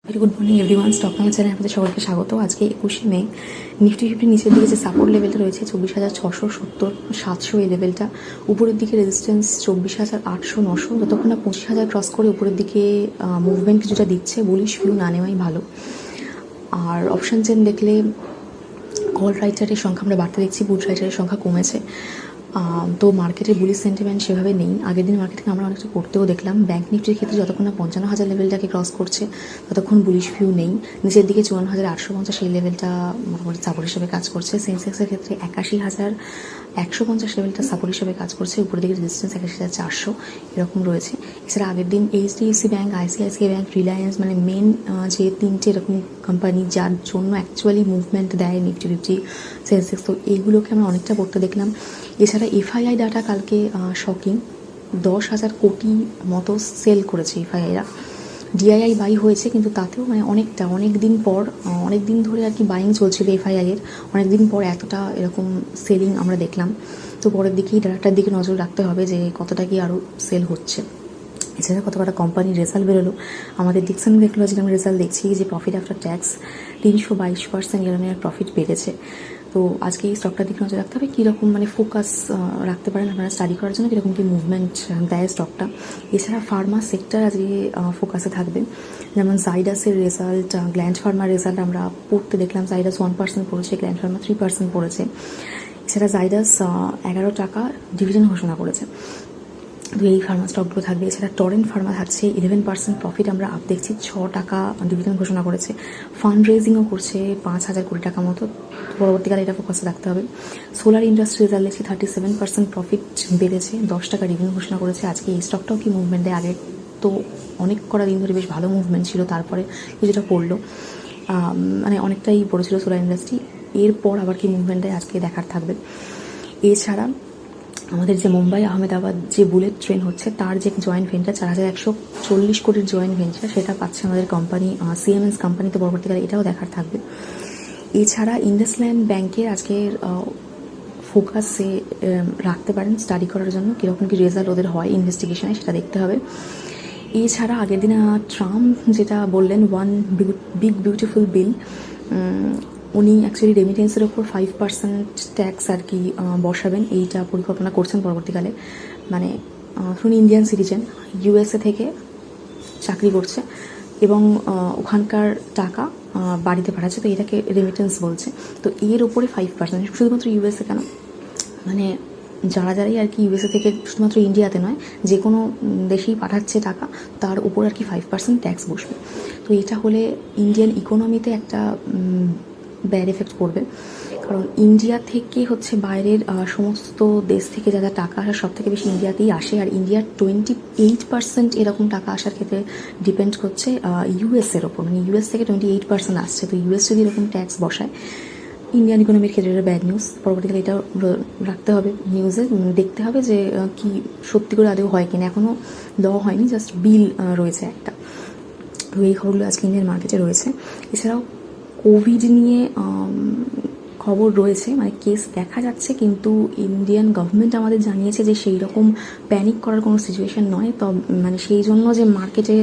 Very good morning everyone, stock market চ্যানেলে আপনাদের সকলকে স্বাগত। আজকে 21শে মে নিফটি ফিফটি নিচের দিকে যে সাপোর্ট লেভেলটা রয়েছে 24,670-700, এই লেভেলটা উপরের দিকে রেজিস্ট্যান্স 24,800-900, যতক্ষণ না 25,000 ক্রস করে উপরের দিকে মুভমেন্ট কিছুটা দিচ্ছে বুলিশ ভিউ না নেওয়াই ভালো। আর অপশান চেন দেখলে কল রাইটারের সংখ্যা আমরা বাড়তে দেখছি, বুট রাইটারের সংখ্যা কমেছে। তো মার্কেটের বুলিশ সেন্টিমেন্ট সেভাবে নেই। আগের দিন মার্কেটকে আমরা অনেকটা করতেও দেখলাম। ব্যাঙ্ক নিফটির ক্ষেত্রে যতক্ষণ না 55,000 লেভেলটাকে ক্রস করছে ততক্ষণ বুলিশ ভিউ নেই। নিচের দিকে 54,850 সেই লেভেলটা মোটামুটি সাপোর্ট হিসেবে কাজ করছে। সেন্সেক্সের ক্ষেত্রে 81,150 লেভেলটা সাপোর্ট হিসেবে কাজ করছে। উপরের দিকে রেজিস্ট্যান্স 81,400 এরকম রয়েছে। এছাড়া আগের দিন HDFC bank, ICICI bank, Reliance, মানে মেন যে তিনটে এরকম কোম্পানি যার জন্য অ্যাকচুয়ালি মুভমেন্ট দেয় নিফটি ফিফটি সেন্সেক্স, তো এইগুলোকে আমরা অনেকটা পড়তে দেখলাম। এছাড়া এফআইআই ডাটা কালকে শকিং, 10,000 কোটি মতো সেল করেছে এফআইআইরা। ডিআইআই বাই হয়েছে, কিন্তু তাতেও মানে অনেক দিন ধরে আর কি বাইং চলছিল এফআইআইয়ের, অনেক দিন পর এতটা এরকম সেলিং আমরা দেখলাম। তো পরের দিকেই ডাটার দিকে নজর রাখতে হবে যে কতটা কি আরও সেল হচ্ছে। এছাড়া কত কটা কোম্পানির রেজাল্ট বেরোলো। আমাদের ডিকসন টেকনোলজির আমরা রেজাল্ট দেখছি যে profit after tax 322% year profit বেড়েছে। তো আজকে এই স্টকটার দিকে নজর রাখতে হবে, কীরকম মানে ফোকাস রাখতে পারেন আপনারা স্টাডি করার জন্য, কীরকম কী মুভমেন্ট দেয় স্টকটা। এছাড়া ফার্মা সেক্টর আজকে ফোকাসে থাকবে, যেমন জাইডাসের রেজাল্ট, গ্ল্যান্ড ফার্মার রেজাল্ট আমরা পড়তে দেখলাম। জাইডাস 1% পড়েছে, গ্ল্যান্ড ফার্মা 3% পড়েছে। এছাড়া জাইডাস 11 টাকা ডিভিডেন্ড ঘোষণা করেছে। তো এই ফার্মা স্টকগুলো থাকবে। এছাড়া টরেন্ট ফার্মা থাকছে 11% প্রফিট আমরা আপ দেখছি, 6 টাকা ডিভিডেন্ড ঘোষণা করেছে। ফান্ড রেজিংও করছে 5,000 কোটি টাকা মতো, পরবর্তীকালে এটা ফোকাসে রাখতে হবে। সোলার ইন্ডাস্ট্রি রেজাল্ট দেখছি 37% প্রফিট বেড়েছে, 10 টাকা ডিভিডেন্ড ঘোষণা করেছে। আজকে এই স্টকটাও কি মুভমেন্ট দেয়? আগে তো অনেক কটা দিন ধরে বেশ ভালো মুভমেন্ট ছিল, তারপরে কিছুটা পড়লো, মানে অনেকটাই পড়েছিল সোলার ইন্ডাস্ট্রি। এরপর আবার কি মুভমেন্ট দেয় আজকে দেখার থাকবে। এছাড়া আমাদের যে মুম্বাই আহমেদাবাদ যে বুলেট ট্রেন হচ্ছে তার যে জয়েন্ট ভেঞ্চার 4,140 কোটির জয়েন্ট ভেঞ্চার, সেটা পাচ্ছে আমাদের কোম্পানি সিএমএস কোম্পানি, তো পরবর্তীকালে এটাও দেখার থাকবে। এছাড়া ইন্ডাসল্যান্ড ব্যাংকের আজকের ফোকাসে রাখতে পারেন স্টাডি করার জন্য, কীরকম কী রেজাল্ট ওদের হয় ইনভেস্টিগেশনে সেটা দেখতে হবে। এছাড়া আগের দিনে ট্রাম্প যেটা বললেন ওয়ান বিগ বিউটিফুল বিল, উনি অ্যাকচুয়ালি রেমিটেন্সের ওপর 5% ট্যাক্স আর কি বসাবেন, এইটা পরিকল্পনা করছেন পরবর্তীকালে। মানে উনি ইন্ডিয়ান সিটিজেন, ইউএসএ থেকে চাকরি করছে এবং ওখানকার টাকা বাড়িতে পাঠাচ্ছে, তো এটাকে রেমিটেন্স বলছে। তো এর ওপরে 5%, শুধুমাত্র ইউএসএ কেন, মানে যারাই আর কি ইউএসএ থেকে, শুধুমাত্র ইন্ডিয়াতে নয়, যে কোনো দেশেই পাঠাচ্ছে টাকা, তার উপর আর কি 5% ট্যাক্স বসবে। তো এটা হলে ইন্ডিয়ান ইকোনমিতে একটা ব্যাড এফেক্ট পড়বে, কারণ ইন্ডিয়া থেকে হচ্ছে বাইরের সমস্ত দেশ থেকে যা যা টাকা আসে সব থেকে বেশি ইন্ডিয়াতেই আসে, আর ইন্ডিয়ার 28% এরকম টাকা আসার ক্ষেত্রে ডিপেন্ড করছে ইউএসের ওপর, মানে ইউএস থেকে 28% আসছে। তো ইউএস যদি এরকম ট্যাক্স বসায় ইন্ডিয়ান ইকোনমির ক্ষেত্রে এটা ব্যাড নিউজ। পরবর্তীকালে এটা রাখতে হবে নিউজে, দেখতে হবে যে কি সত্যি করে আদৌ হয় কিনা। এখনও দেওয়া হয়নি, জাস্ট বিল রয়েছে একটা। তো এই খবরগুলো আজকে ইন্ডিয়ান মার্কেটে রয়েছে। এছাড়াও কোভিড নিয়ে খবর রয়েছে, মানে কেস দেখা যাচ্ছে, কিন্তু ইন্ডিয়ান গভর্নমেন্ট আমাদের জানিয়েছে যে সেই রকম প্যানিক করার কোনো সিচুয়েশান নয়। তো মানে সেই জন্য যে মার্কেটে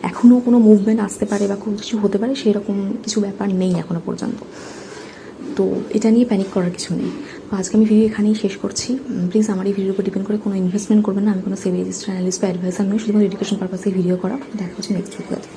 এখনও কোনো মুভমেন্ট আসতে পারে বা কোনো কিছু হতে পারে সেই রকম কিছু ব্যাপার নেই এখনও পর্যন্ত। তো এটা নিয়ে প্যানিক করার কিছু নেই। তো আজকে আমি ভিডিও এখানেই শেষ করছি। প্লিজ আমার এই ভিডিওর উপর ডিপেন্ড করে কোনো ইনভেস্টমেন্ট করবেন না। আমি কোনো সেভি রেজিস্টার অ্যানালিস্ট বা অ্যাডভাইসার নই, শুধুমাত্র এডুকেশন পারপাসে ভিডিও করা। দেখা হচ্ছে নেক্সট ভিডিওতে।